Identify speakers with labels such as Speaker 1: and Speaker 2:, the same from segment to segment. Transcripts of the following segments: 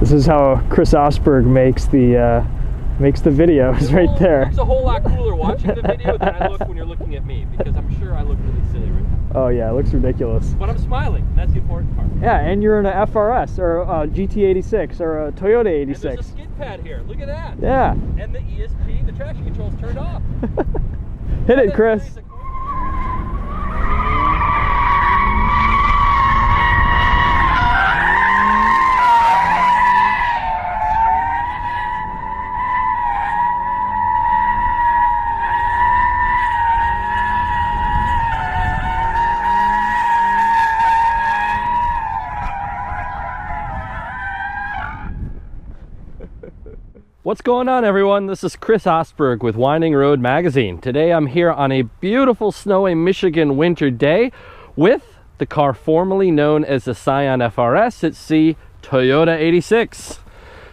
Speaker 1: This is how Chris Osberg makes the videos right there.
Speaker 2: It's a whole lot cooler watching the video than I look when you're looking at me, because I'm sure I look really silly right now.
Speaker 1: Oh yeah, it looks ridiculous.
Speaker 2: But I'm smiling, and that's the important part.
Speaker 1: Yeah, and you're in a FRS or a GT86 or a Toyota 86.
Speaker 2: And there's a skid pad here. Look at that.
Speaker 1: Yeah.
Speaker 2: And the ESP, the traction control is turned off.
Speaker 1: Hit it, Chris.
Speaker 2: What's going on, everyone? This is Chris Osberg with Winding Road Magazine. Today I'm here on a beautiful snowy Michigan winter day with the car formerly known as the Scion FRS. It's the Toyota 86.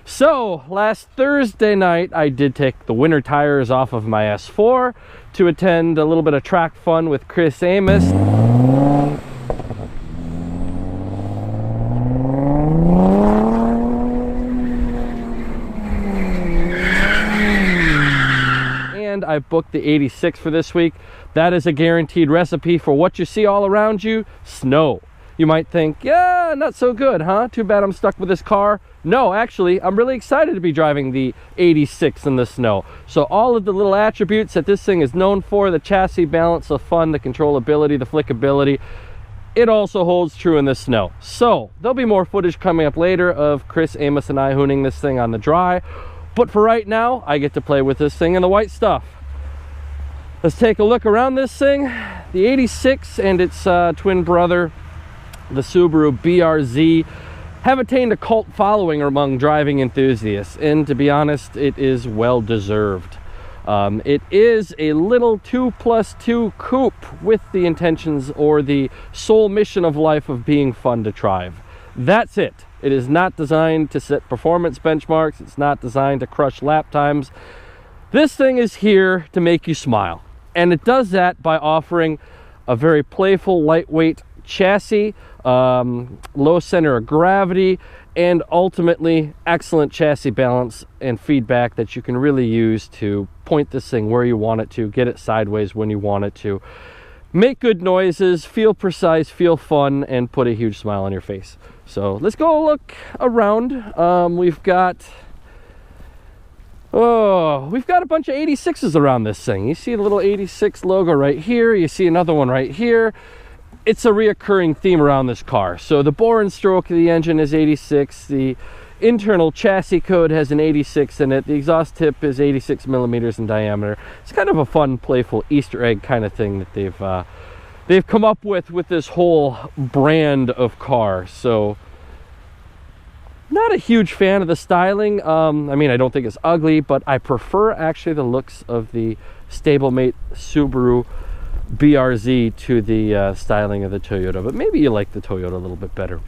Speaker 2: So last Thursday night I did take the winter tires off of my S4 to attend a little bit of track fun with Chris Amos. I booked the 86 for this week. That is a guaranteed recipe for what you see all around you: snow. You might think, yeah, not so good, huh? Too bad I'm stuck with this car. No, actually, I'm really excited to be driving the 86 in the snow. So all of the little attributes that this thing is known for, the chassis balance, the fun, the controllability, the flickability, it also holds true in the snow. So there'll be more footage coming up later of Chris Amos and I hooning this thing on the dry. But for right now, I get to play with this thing in the white stuff. Let's take a look around this thing. The 86 and its twin brother, the Subaru BRZ, have attained a cult following among driving enthusiasts, and to be honest, it is well deserved. It is a little 2+2 coupe with the intentions or the sole mission of life of being fun to drive. That's it. It is not designed to set performance benchmarks. It's not designed to crush lap times. This thing is here to make you smile. And it does that by offering a very playful, lightweight chassis, low center of gravity, and ultimately excellent chassis balance and feedback that you can really use to point this thing where you want it to, get it sideways when you want it to, make good noises, feel precise, feel fun, and put a huge smile on your face. So let's go look around. We've got a bunch of 86s around this thing. You see the little 86 logo right here. You see another one right here. It's a reoccurring theme around this car. So the bore and stroke of the engine is 86. The internal chassis code has an 86 in it. The exhaust tip is 86 millimeters in diameter. It's kind of a fun, playful Easter egg kind of thing that they've come up with this whole brand of car. So not a huge fan of the styling. I mean, I don't think it's ugly, but I prefer actually the looks of the stablemate Subaru BRZ to the styling of the Toyota. But maybe you like the Toyota a little bit better.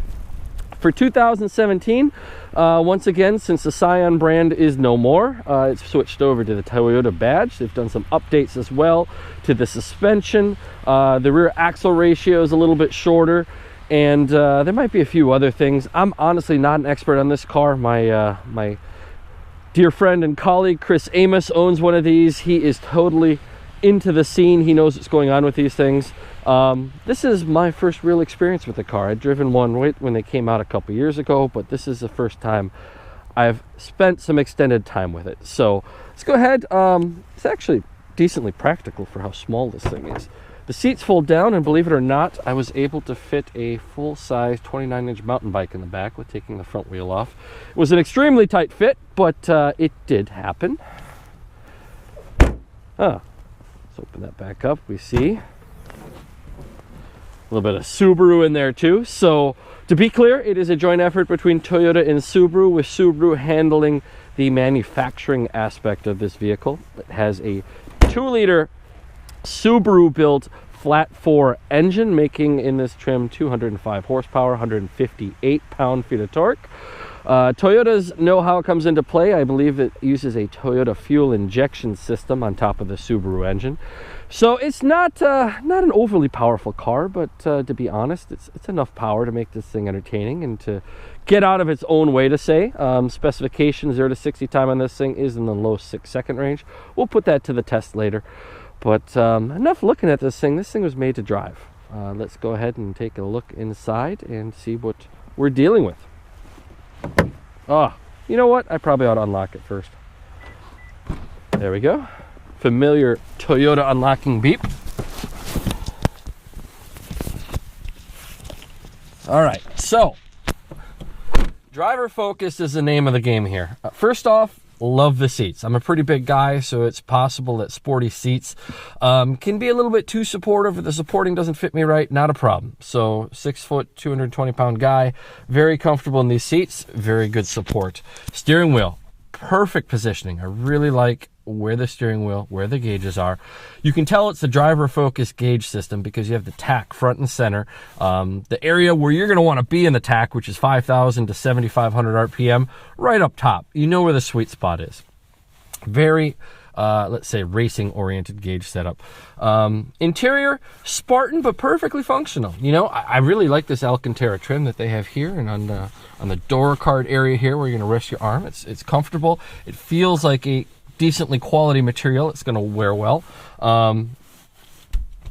Speaker 2: For 2017, once again, since the Scion brand is no more, it's switched over to the Toyota badge. They've done some updates as well to the suspension. The rear axle ratio is a little bit shorter. And there might be a few other things. I'm honestly not an expert on this car. My dear friend and colleague Chris Amos owns one of these. He is totally into the scene. He knows what's going on with these things. This is my first real experience with the car. I'd driven one when they came out a couple years ago, but this is the first time I've spent some extended time with it. So let's go ahead. It's actually decently practical for how small this thing is. The seats fold down, and believe it or not, I was able to fit a full-size 29-inch mountain bike in the back with taking the front wheel off. It was an extremely tight fit, but it did happen. Let's open that back up. We see a little bit of Subaru in there too. So to be clear, it is a joint effort between Toyota and Subaru, with Subaru handling the manufacturing aspect of this vehicle. It has a 2-liter Subaru built flat 4 engine, making in this trim 205 horsepower, 158 pound-feet of torque. Toyota's know how it comes into play. I believe it uses a Toyota fuel injection system on top of the Subaru engine. So it's not an overly powerful car, but to be honest, it's enough power to make this thing entertaining and to get out of its own way, to say. Specification 0 to 60 time on this thing is in the low 6-second range. We'll put that to the test later. But enough looking at this thing. This thing was made to drive. Let's go ahead and take a look inside and see what we're dealing with. Oh, you know what? I probably ought to unlock it first. There we go. Familiar Toyota unlocking beep. All right, so driver focus is the name of the game here. First off, love the seats. I'm a pretty big guy, so it's possible that sporty seats can be a little bit too supportive. If the supporting doesn't fit me right, not a problem. So 6 foot, 220 pound guy, very comfortable in these seats, very good support. Steering wheel, perfect positioning. I really like where the steering wheel, where the gauges are. You can tell it's the driver focused gauge system because you have the tach front and center. The area where you're going to want to be in the tach, which is 5,000 to 7,500 RPM, right up top. You know where the sweet spot is. Very, let's say, racing oriented gauge setup. Interior, Spartan, but perfectly functional. You know, I really like this Alcantara trim that they have here, and on the door card area here where you're going to rest your arm. It's comfortable. It feels like a decently quality material. It's going to wear well.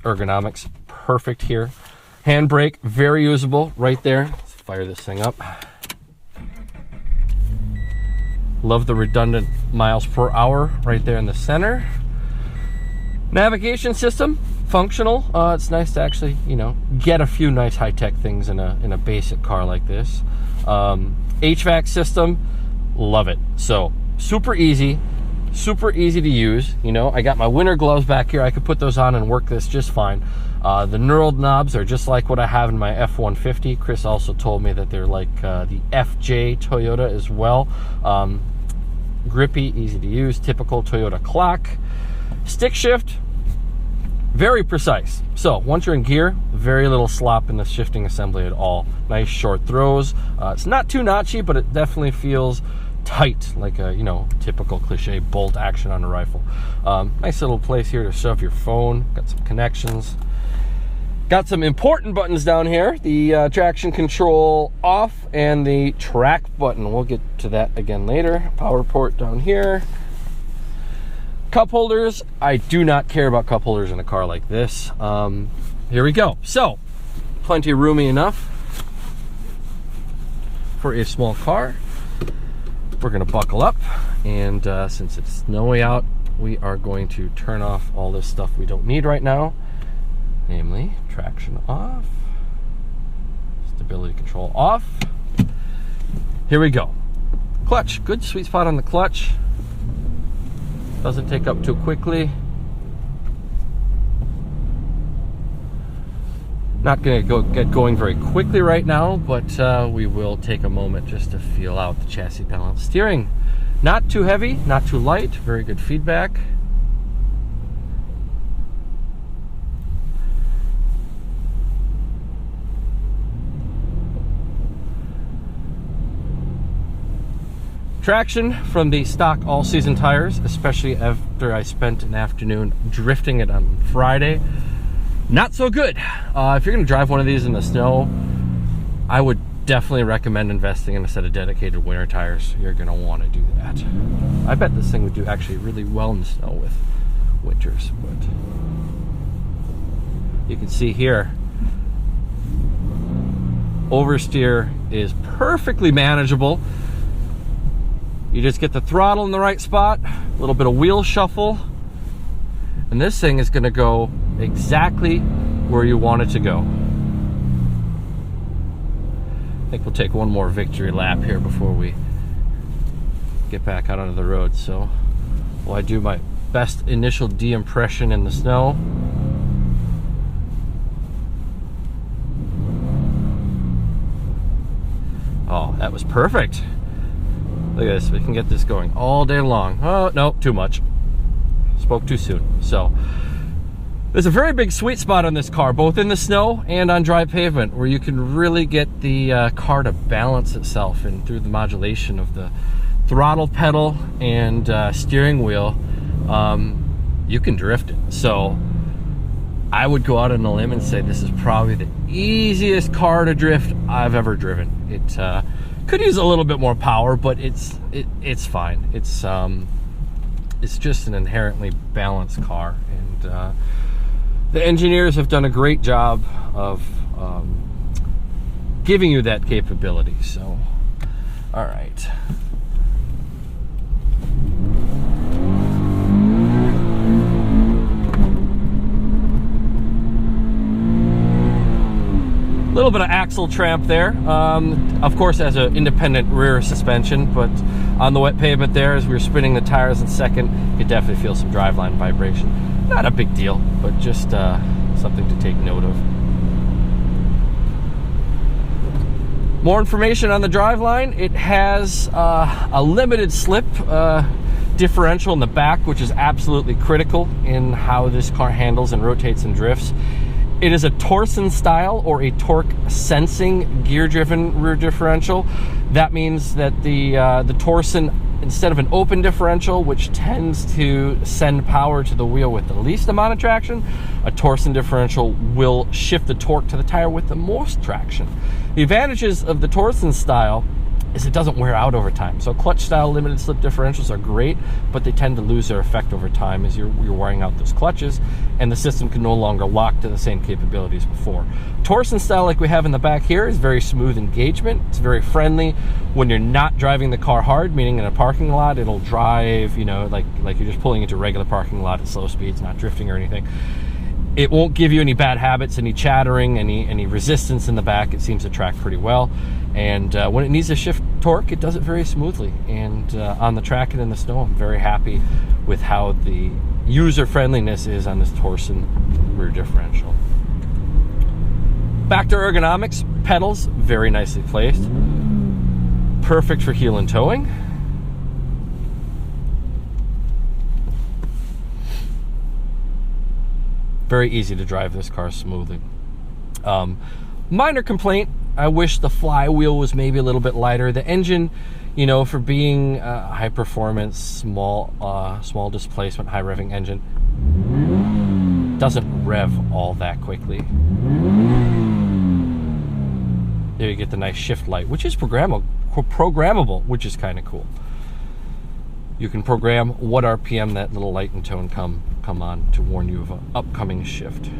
Speaker 2: Ergonomics, perfect here. Handbrake, very usable right there. Let's fire this thing up. Love the redundant miles per hour right there in the center. Navigation system, functional. It's nice to actually, you know, get a few nice high-tech things in a basic car like this. HVAC system, love it. So super easy to use. You know, I got my winter gloves back here. I could put those on and work this just fine. The knurled knobs are just like what I have in my F-150. Chris also told me that they're like the FJ Toyota as well. Grippy, easy to use, typical Toyota clock. Stick shift, very precise. So once you're in gear, very little slop in the shifting assembly at all. Nice short throws. It's not too notchy, but it definitely feels tight, like a, you know, typical cliche bolt action on a rifle. Nice little place here to shove your phone. Got some connections. Got some important buttons down here. The traction control off and the track button. We'll get to that again later. Power port down here. Cup holders. I do not care about cup holders in a car like this. Here we go. So, plenty roomy enough for a small car. We're gonna buckle up, and since it's snowy out, we are going to turn off all this stuff we don't need right now, namely traction off, stability control off. Here we go. Clutch, good sweet spot on the clutch. Doesn't take up too quickly. Not going to get going very quickly right now, but we will take a moment just to feel out the chassis balance. Steering, not too heavy, not too light, very good feedback. Traction from the stock all-season tires, especially after I spent an afternoon drifting it on Friday. Not so good. If you're going to drive one of these in the snow, I would definitely recommend investing in a set of dedicated winter tires. You're going to want to do that. I bet this thing would do actually really well in the snow with winters. But you can see here, oversteer is perfectly manageable. You just get the throttle in the right spot, a little bit of wheel shuffle, and this thing is going to go exactly where you want it to go. I think we'll take one more victory lap here before we get back out onto the road. So while I do my best initial de-impression in the snow, oh, that was perfect. Look at this, we can get this going all day long. Oh, no, too much. Spoke too soon. So, There's a very big sweet spot on this car, both in the snow and on dry pavement, where you can really get the car to balance itself, and through the modulation of the throttle pedal and steering wheel, you can drift it. So I would go out on a limb and say this is probably the easiest car to drift I've ever driven. It could use a little bit more power, but it's fine. It's just an inherently balanced car, and the engineers have done a great job of giving you that capability. So, all right. A little bit of axle tramp there. Of course, has an independent rear suspension, but on the wet pavement there, as we were spinning the tires in second, you definitely feel some driveline vibration. Not a big deal, but just something to take note of. More information on the driveline. It has a limited slip differential in the back, which is absolutely critical in how this car handles and rotates and drifts. It is a Torsen style, or a torque sensing gear-driven rear differential. That means that the Torsen, instead of an open differential, which tends to send power to the wheel with the least amount of traction, a Torsen differential will shift the torque to the tire with the most traction. The advantages of the Torsen style is it doesn't wear out over time. So clutch style limited slip differentials are great, but they tend to lose their effect over time as you're wearing out those clutches, and the system can no longer lock to the same capabilities before. Torsen style, like we have in the back here, is very smooth engagement. It's very friendly when you're not driving the car hard, meaning in a parking lot, it'll drive, you know, like you're just pulling into a regular parking lot at slow speeds, not drifting or anything. It won't give you any bad habits, any chattering, any resistance in the back. It seems to track pretty well. And when it needs to shift torque, it does it very smoothly. And on the track and in the snow, I'm very happy with how the user friendliness is on this Torsen rear differential. Back to ergonomics, pedals very nicely placed. Perfect for heel and towing. Very easy to drive this car smoothly. Minor complaint, I wish the flywheel was maybe a little bit lighter. The engine, you know, for being a high performance, small displacement, high revving engine, doesn't rev all that quickly. There you get the nice shift light, which is programmable, which is kind of cool. You can program what RPM that little light and tone come on to warn you of an upcoming shift.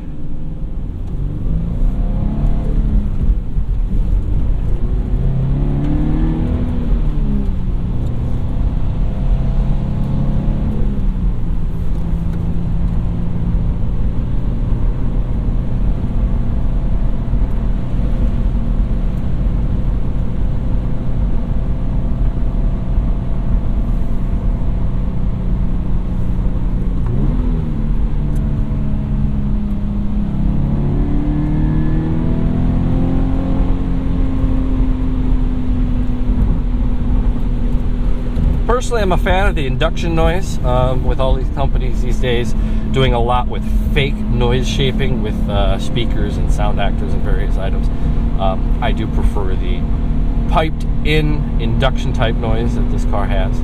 Speaker 2: Personally, I'm a fan of the induction noise, with all these companies these days doing a lot with fake noise shaping with speakers and sound actors and various items. I do prefer the piped in induction type noise that this car has.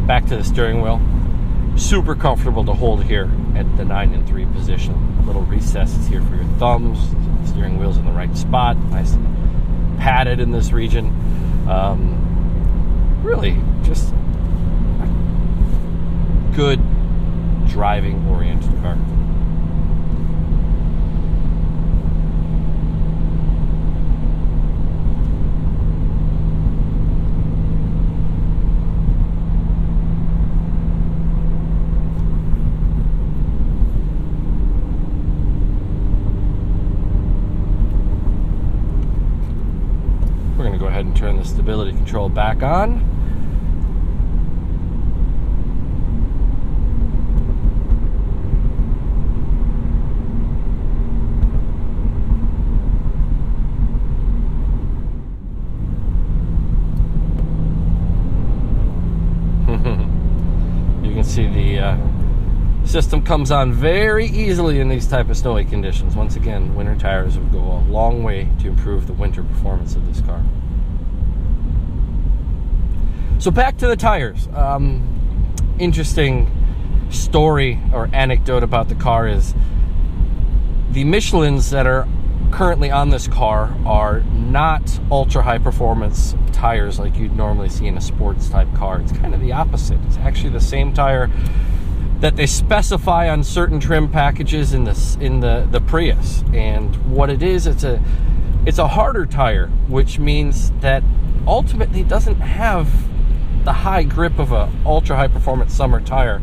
Speaker 2: Back to the steering wheel. Super comfortable to hold here at the 9 and 3 position. Little recesses here for your thumbs. The steering wheel's in the right spot. Nice and padded in this region. Really just a good driving oriented car. turn the stability control back on. You can see the system comes on very easily in these type of snowy conditions. Once again, winter tires will go a long way to improve the winter performance of this car. So back to the tires. Interesting story or anecdote about the car is the Michelins that are currently on this car are not ultra high performance tires like you'd normally see in a sports type car. It's kind of the opposite. It's actually the same tire that they specify on certain trim packages in the Prius. And what it is, it's a harder tire, which means that ultimately it doesn't have the high grip of a ultra high performance summer tire.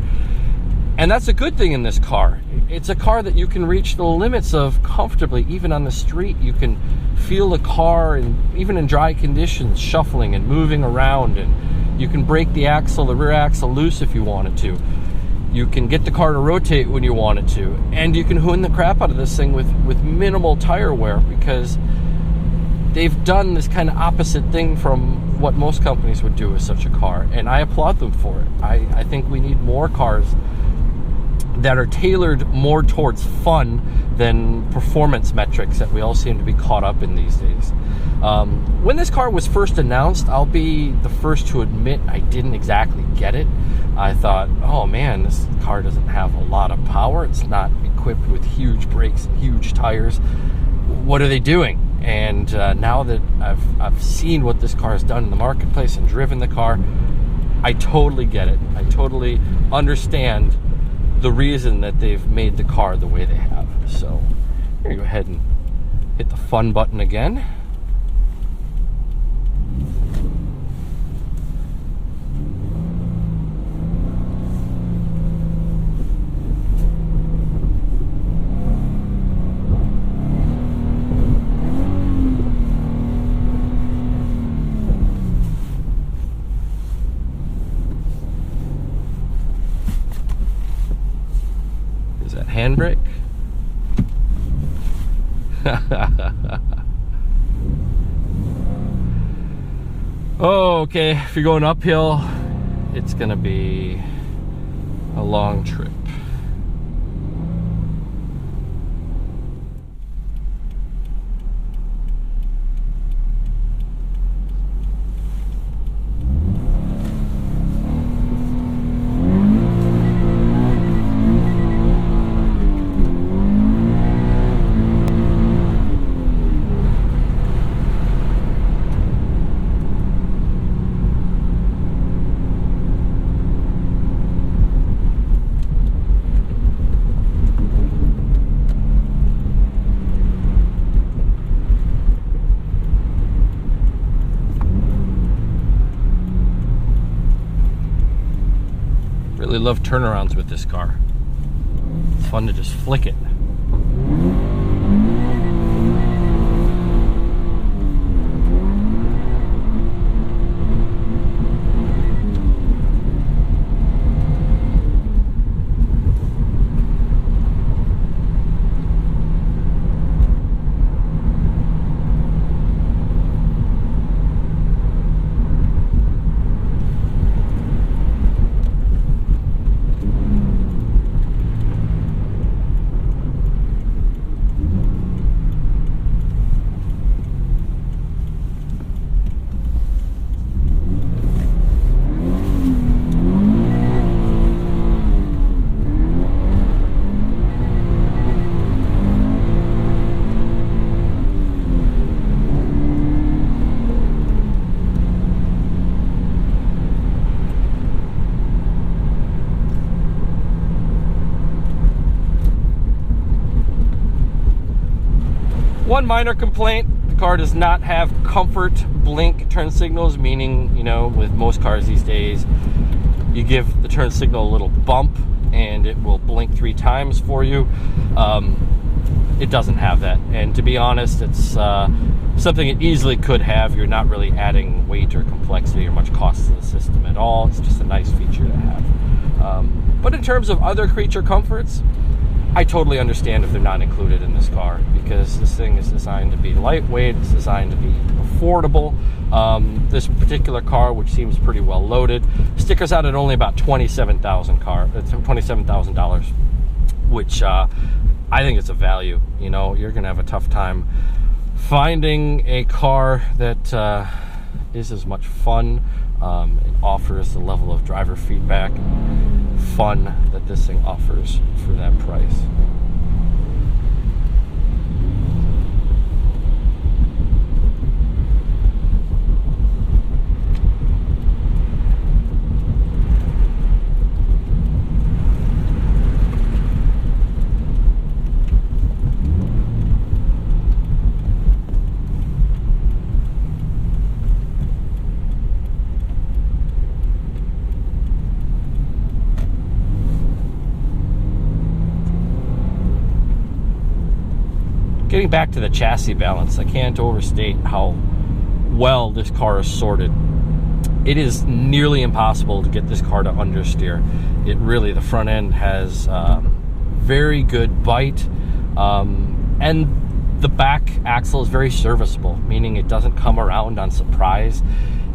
Speaker 2: And that's a good thing in this car. It's a car that you can reach the limits of comfortably, even on the street. You can feel the car, and even in dry conditions, shuffling and moving around, and you can break the rear axle loose if you wanted to. You can get the car to rotate when you want it to, and you can hoon the crap out of this thing with minimal tire wear, because they've done this kind of opposite thing from what most companies would do with such a car, and I applaud them for it. I think we need more cars that are tailored more towards fun than performance metrics that we all seem to be caught up in these days. When this car was first announced, I'll be the first to admit I didn't exactly get it. I thought, oh man, this car doesn't have a lot of power. It's not equipped with huge brakes and huge tires. What are they doing? And now that I've seen what this car has done in the marketplace and driven the car, I totally get it. I totally understand the reason that they've made the car the way they have. So here, go ahead and hit the fun button again. Handbrake. Oh, okay, if you're going uphill, it's gonna be a long trip. Really love turnarounds with this car. It's fun to just flick it. One minor complaint, the car does not have comfort blink turn signals, meaning, you know, with most cars these days, you give the turn signal a little bump and it will blink 3 times for you. it doesn't have that. And to be honest, it's something it easily could have. You're not really adding weight or complexity or much cost to the system at all. It's just a nice feature to have. But in terms of other creature comforts, I totally understand if they're not included in this car, because this thing is designed to be lightweight, it's designed to be affordable. This particular car, which seems pretty well loaded, stickers out at only about $27,000, which I think it's a value. You know, you're gonna have a tough time finding a car that is as much fun, it offers the level of driver feedback, fun that this thing offers for that price. Getting back to the chassis balance, I can't overstate how well this car is sorted. It is nearly impossible to get this car to understeer. It really, the front end has very good bite, and the back axle is very serviceable, meaning it doesn't come around on surprise.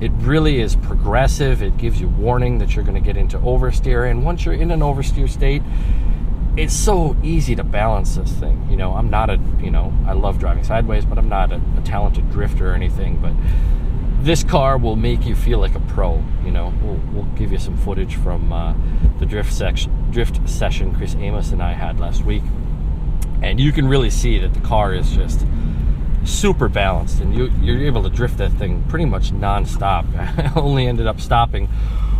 Speaker 2: It really is progressive. It gives you warning that you're going to get into oversteer, and once you're in an oversteer state, it's so easy to balance this thing. You know, I'm not a, you know, I love driving sideways, but I'm not a talented drifter or anything. But this car will make you feel like a pro. You know, we'll give you some footage from the drift session Chris Amos and I had last week, and you can really see that the car is just super balanced, and you're able to drift that thing pretty much non-stop. I only ended up stopping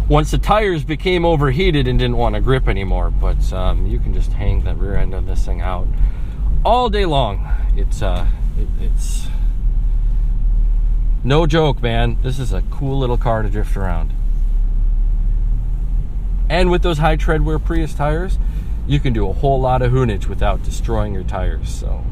Speaker 2: once the tires became overheated and didn't want to grip anymore, but you can just hang the rear end of this thing out all day long. It's no joke, man. This is a cool little car to drift around. And with those high treadwear Prius tires, you can do a whole lot of hoonage without destroying your tires. So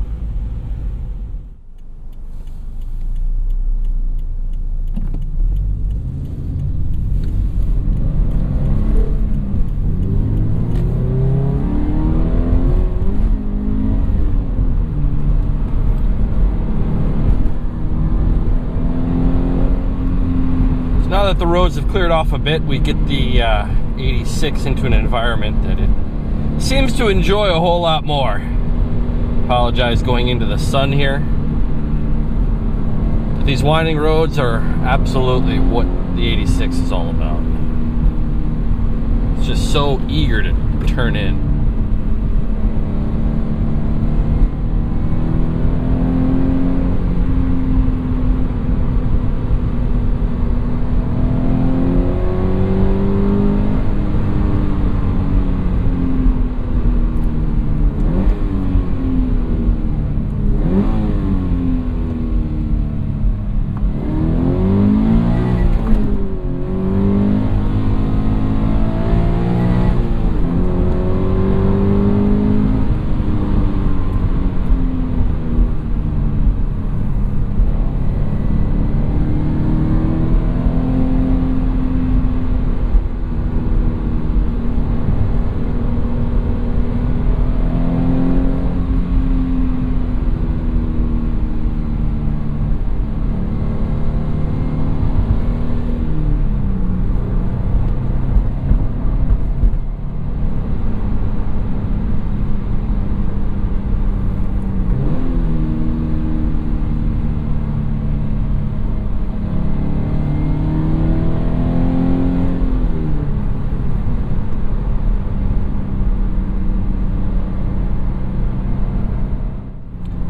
Speaker 2: now that the roads have cleared off a bit, we get the 86 into an environment that it seems to enjoy a whole lot more. Apologize going into the sun here. But these winding roads are absolutely what the 86 is all about. It's just so eager to turn in.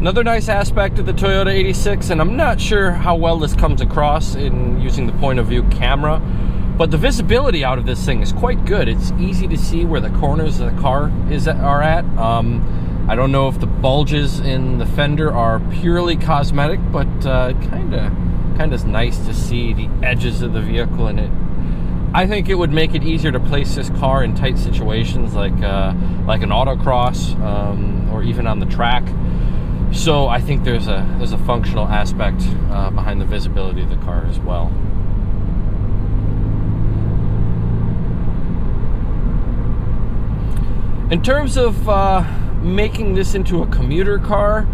Speaker 2: Another nice aspect of the Toyota 86, and I'm not sure how well this comes across in using the point of view camera, but the visibility out of this thing is quite good. It's easy to see where the corners of the car are at. I don't know if the bulges in the fender are purely cosmetic, but kind of is nice to see the edges of the vehicle in it. I think it would make it easier to place this car in tight situations like an autocross or even on the track. So I think there's a functional aspect behind the visibility of the car as well. In terms of making this into a commuter car,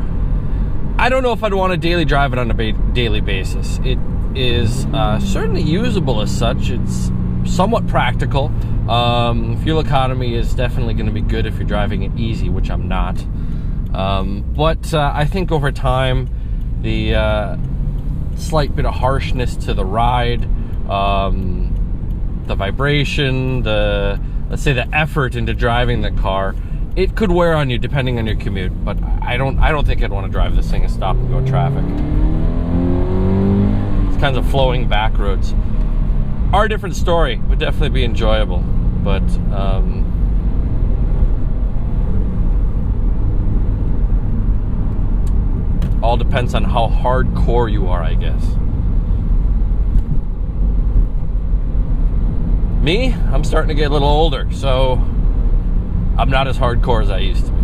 Speaker 2: I don't know if I'd want to daily drive it on a daily basis. It is certainly usable as such. It's somewhat practical. Fuel economy is definitely going to be good if you're driving it easy, which I'm not. But I think over time, the slight bit of harshness to the ride, the vibration, let's say the effort into driving the car, it could wear on you depending on your commute. But I don't think I'd want to drive this thing in stop and go traffic. It's kinds of flowing back roads are a different story. Would definitely be enjoyable, but all depends on how hardcore you are, I guess. Me, I'm starting to get a little older, so I'm not as hardcore as I used to be.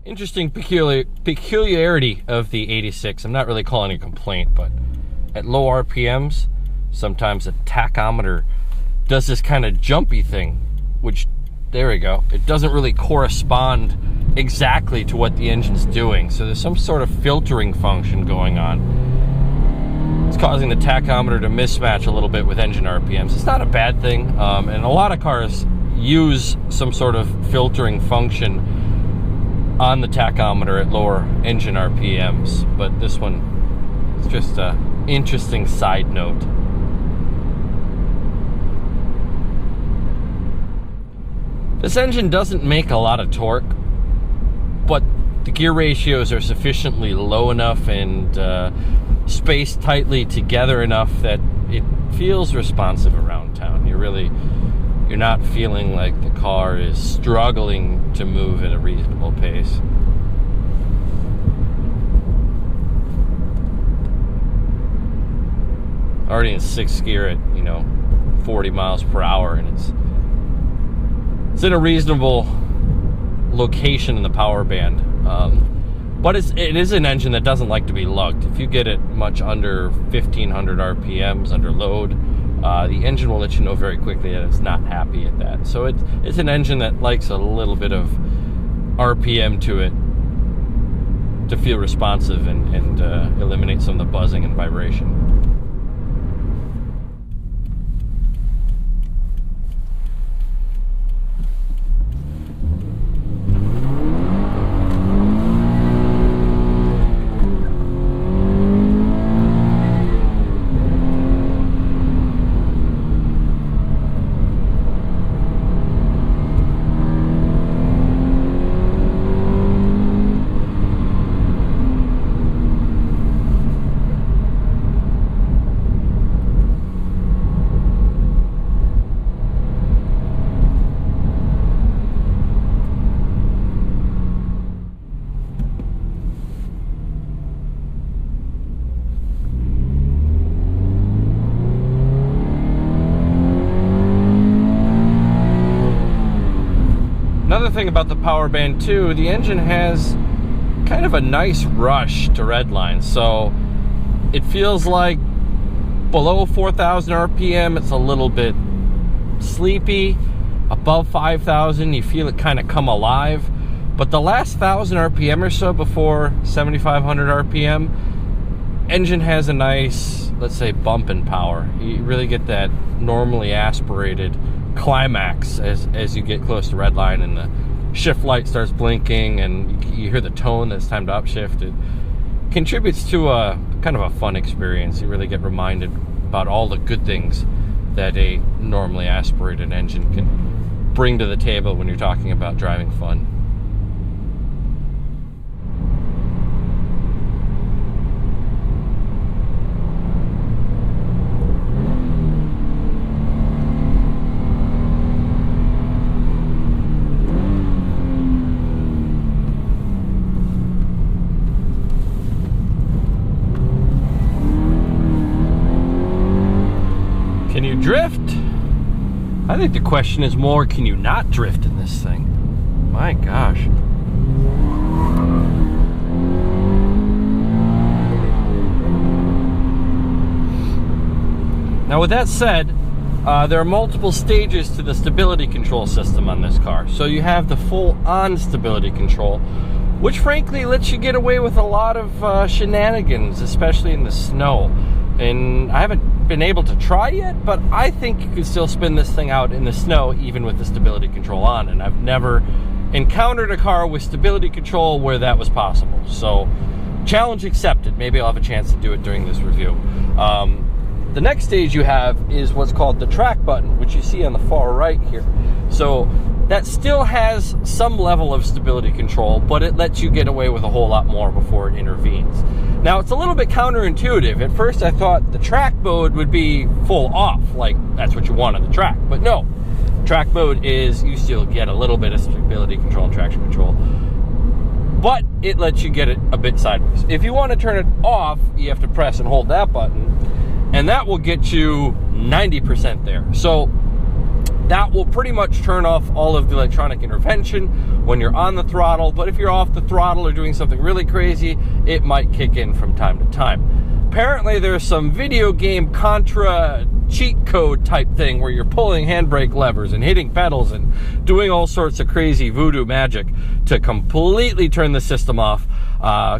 Speaker 2: Interesting peculiarity of the 86. I'm not really calling it a complaint, but at low RPMs, sometimes the tachometer does this kind of jumpy thing, which, there we go, it doesn't really correspond exactly to what the engine's doing. So there's some sort of filtering function going on. It's causing the tachometer to mismatch a little bit with engine RPMs. It's not a bad thing, and a lot of cars use some sort of filtering function on the tachometer at lower engine RPMs, but this one is just an interesting side note. This engine doesn't make a lot of torque, but the gear ratios are sufficiently low enough and spaced tightly together enough that it feels responsive around town. You're not feeling like the car is struggling to move at a reasonable pace. Already in 6th gear at 40 miles per hour, and it's in a reasonable location in the power band. But it is an engine that doesn't like to be lugged. If you get it much under 1500 RPMs under load, the engine will let you know very quickly that it's not happy at that. So it's an engine that likes a little bit of RPM to it to feel responsive and eliminate some of the buzzing and vibration. Another thing about the power band too, the engine has kind of a nice rush to redline. So it feels like below 4,000 RPM, it's a little bit sleepy. Above 5,000, you feel it kind of come alive. But the last 1,000 RPM or so before 7,500 RPM, engine has a nice, let's say, bump in power. You really get that normally aspirated climax as you get close to redline and the shift light starts blinking and you hear the tone that it's time to upshift. It contributes to a kind of a fun experience. You really get reminded about all the good things that a normally aspirated engine can bring to the table when you're talking about driving fun. drift? I think the question is more, can you not drift in this thing? My gosh. Now with that said, there are multiple stages to the stability control system on this car. So you have the full-on stability control, which frankly lets you get away with a lot of shenanigans, especially in the snow. And I haven't been able to try yet, but I think you could still spin this thing out in the snow even with the stability control on. And I've never encountered a car with stability control where that was possible. So challenge accepted. Maybe I'll have a chance to do it during this review. The next stage you have is what's called the track button, which you see on the far right here. So that still has some level of stability control, but it lets you get away with a whole lot more before it intervenes. Now, it's a little bit counterintuitive. At first, I thought the track mode would be full off, like that's what you want on the track. But no, track mode is you still get a little bit of stability control and traction control, but it lets you get it a bit sideways. If you want to turn it off, you have to press and hold that button, and that will get you 90% there. So that will pretty much turn off all of the electronic intervention when you're on the throttle, but if you're off the throttle or doing something really crazy, it might kick in from time to time. Apparently there's some video game Contra cheat code type thing where you're pulling handbrake levers and hitting pedals and doing all sorts of crazy voodoo magic to completely turn the system off.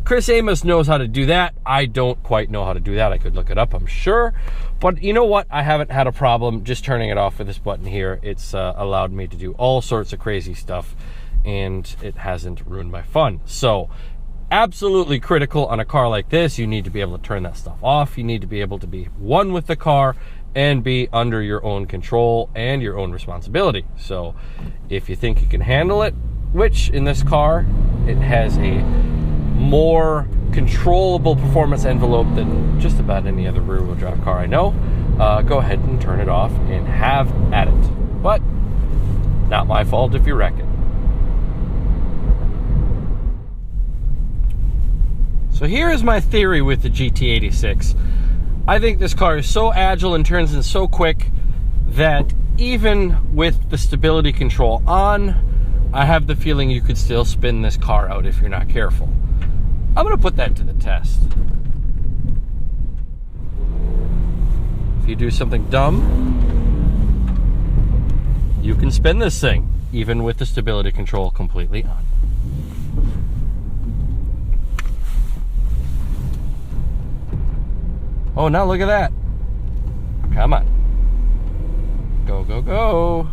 Speaker 2: Chris Amos knows how to do that. I don't quite know how to do that. I could look it up, I'm sure. But you know what? I haven't had a problem just turning it off with this button here. It's allowed me to do all sorts of crazy stuff, and it hasn't ruined my fun. So absolutely critical on a car like this. You need to be able to turn that stuff off. You need to be able to be one with the car and be under your own control and your own responsibility. So if you think you can handle it, which in this car, it has a more controllable performance envelope than just about any other rear-wheel drive car I know, go ahead and turn it off and have at it. But not my fault if you wreck it. So here is my theory with the GT86. I think this car is so agile and turns in so quick that even with the stability control on, I have the feeling you could still spin this car out if you're not careful. I'm going to put that to the test. If you do something dumb, you can spin this thing, even with the stability control completely on. Oh, now look at that. Come on. Go, go, go.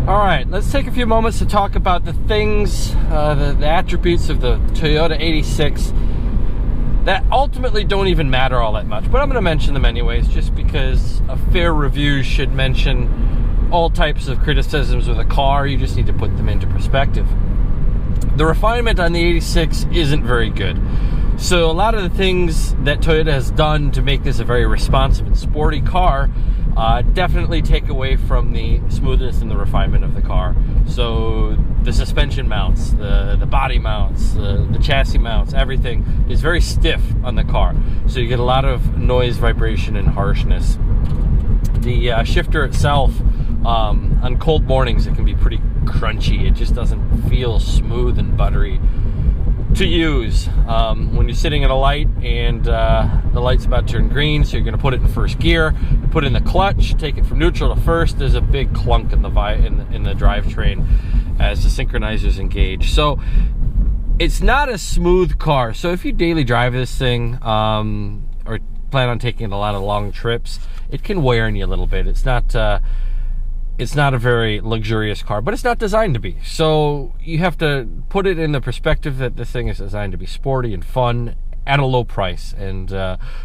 Speaker 2: All right, let's take a few moments to talk about the things, the attributes of the Toyota 86 that ultimately don't even matter all that much. But I'm going to mention them anyways, just because a fair review should mention all types of criticisms with a car. You just need to put them into perspective. The refinement on the 86 isn't very good. So a lot of the things that Toyota has done to make this a very responsive and sporty car definitely take away from the smoothness and the refinement of the car. So the suspension mounts, the body mounts, the chassis mounts, everything is very stiff on the car. So you get a lot of noise, vibration, and harshness. The shifter itself, on cold mornings, it can be pretty crunchy. It just doesn't feel smooth and buttery to use. When you're sitting at a light and the light's about to turn green, so you're going to put it in first gear, put in the clutch, take it from neutral to first, there's a big clunk in the drivetrain as the synchronizers engage. So it's not a smooth car. So if you daily drive this thing or plan on taking a lot of long trips, it can wear on you a little bit. It's not a very luxurious car, but it's not designed to be. So you have to put it in the perspective that this thing is designed to be sporty and fun at a low price. And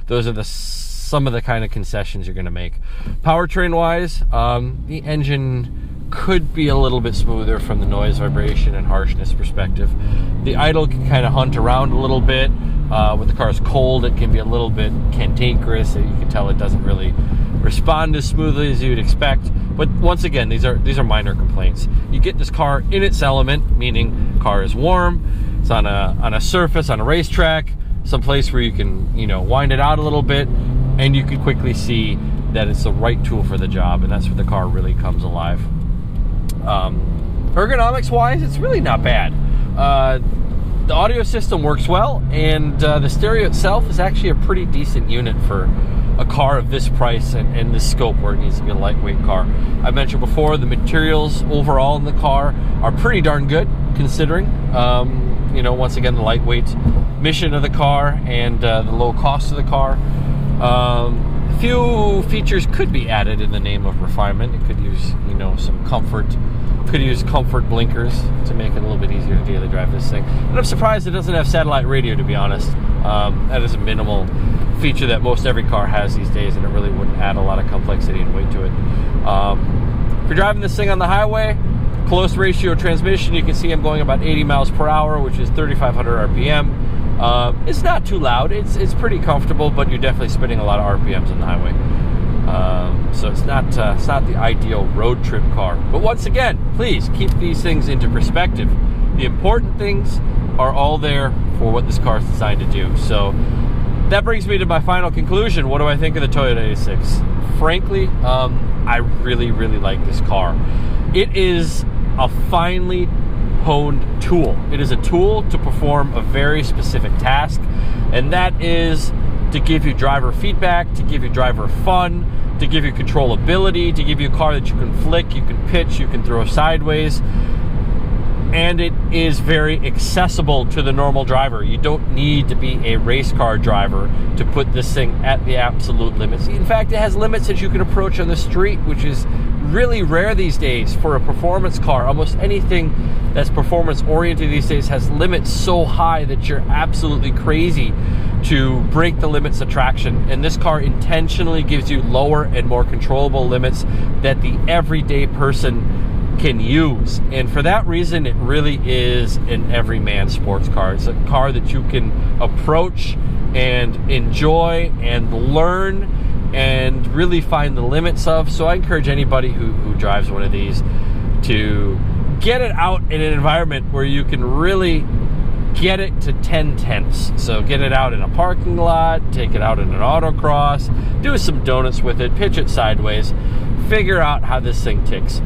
Speaker 2: those are some of the kind of concessions you're going to make. Powertrain wise, the engine could be a little bit smoother from the noise, vibration, and harshness perspective. The idle can kind of hunt around a little bit. When the car is cold, it can be a little bit cantankerous. You can tell it doesn't really respond as smoothly as you'd expect. But once again, these are minor complaints. You get this car in its element, meaning car is warm, it's on a surface, on a racetrack, some place where you can, you know, wind it out a little bit, and you can quickly see that it's the right tool for the job, and that's where the car really comes alive. Ergonomics wise, it's really not bad. The audio system works well, and the stereo itself is actually a pretty decent unit for a car of this price and this scope, where it needs to be a lightweight car. I mentioned before, the materials overall in the car are pretty darn good, considering, you know, once again, the lightweight mission of the car and the low cost of the car. A few features could be added in the name of refinement. It could use, you know, some comfort. Could use comfort blinkers to make it a little bit easier to daily drive this thing. And I'm surprised it doesn't have satellite radio, to be honest. That is a minimal feature that most every car has these days, and it really wouldn't add a lot of complexity and weight to it. If you're driving this thing on the highway, close ratio transmission, you can see I'm going about 80 miles per hour, which is 3,500 RPM. It's not too loud. It's pretty comfortable, but you're definitely spinning a lot of RPMs on the highway. So it's not the ideal road trip car. But once again, please keep these things into perspective. The important things are all there for what this car is designed to do. So that brings me to my final conclusion. What do I think of the Toyota 86? Frankly, I really, really like this car. It is a finely honed tool. It is a tool to perform a very specific task, and that is to give you driver feedback, to give you driver fun, to give you controllability, to give you a car that you can flick, you can pitch, you can throw sideways. And it is very accessible to the normal driver. You don't need to be a race car driver to put this thing at the absolute limits. In fact, it has limits that you can approach on the street, which is really rare these days for a performance car. Almost anything that's performance oriented these days has limits so high that you're absolutely crazy to break the limits of traction. And this car intentionally gives you lower and more controllable limits that the everyday person can use. And for that reason, it really is an everyman sports car. It's a car that you can approach and enjoy and learn and really find the limits of. So I encourage anybody who drives one of these to get it out in an environment where you can really get it to 10/10ths. So get it out in a parking lot, take it out in an autocross, do some donuts with it, pitch it sideways, figure out how this thing ticks.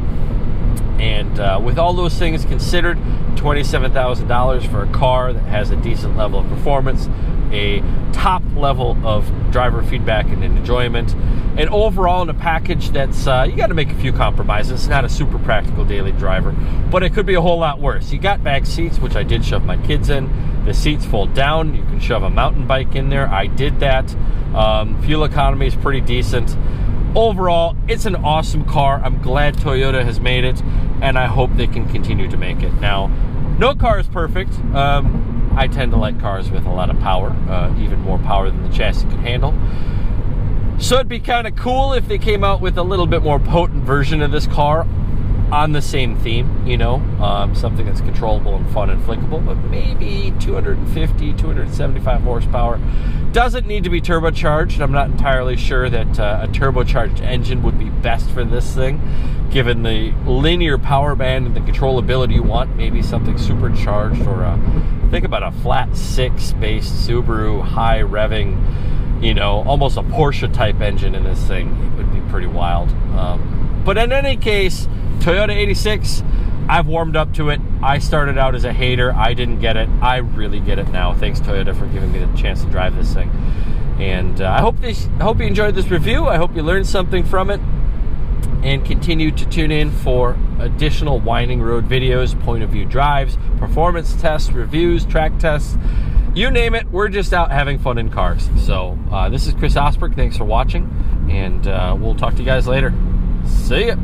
Speaker 2: And with all those things considered, $27,000 for a car that has a decent level of performance, a top level of driver feedback and enjoyment, and overall in a package that's, you got to make a few compromises. It's not a super practical daily driver, but it could be a whole lot worse. You got back seats, which I did shove my kids in. The seats fold down. You can shove a mountain bike in there. I did that. Fuel economy is pretty decent. Overall, it's an awesome car. I'm glad Toyota has made it, and I hope they can continue to make it. Now, no car is perfect. I tend to like cars with a lot of power, even more power than the chassis can handle. So it'd be kind of cool if they came out with a little bit more potent version of this car on the same theme, you know, something that's controllable and fun and flickable, but maybe 250, 275 horsepower. Doesn't need to be turbocharged. I'm not entirely sure that a turbocharged engine would be best for this thing, given the linear power band and the controllability you want. Maybe something supercharged, or think about a flat six based Subaru high revving, you know, almost a Porsche type engine in this thing. It would be pretty wild. But in any case, Toyota 86, I've warmed up to it. I started out as a hater. I didn't get it. I really get it now. Thanks, Toyota, for giving me the chance to drive this thing. And I hope you enjoyed this review. I hope you learned something from it, and continue to tune in for additional winding road videos, point of view drives, performance tests, reviews, track tests. You name it, we're just out having fun in cars. So this is Chris Osberg. Thanks for watching, and we'll talk to you guys later. See ya.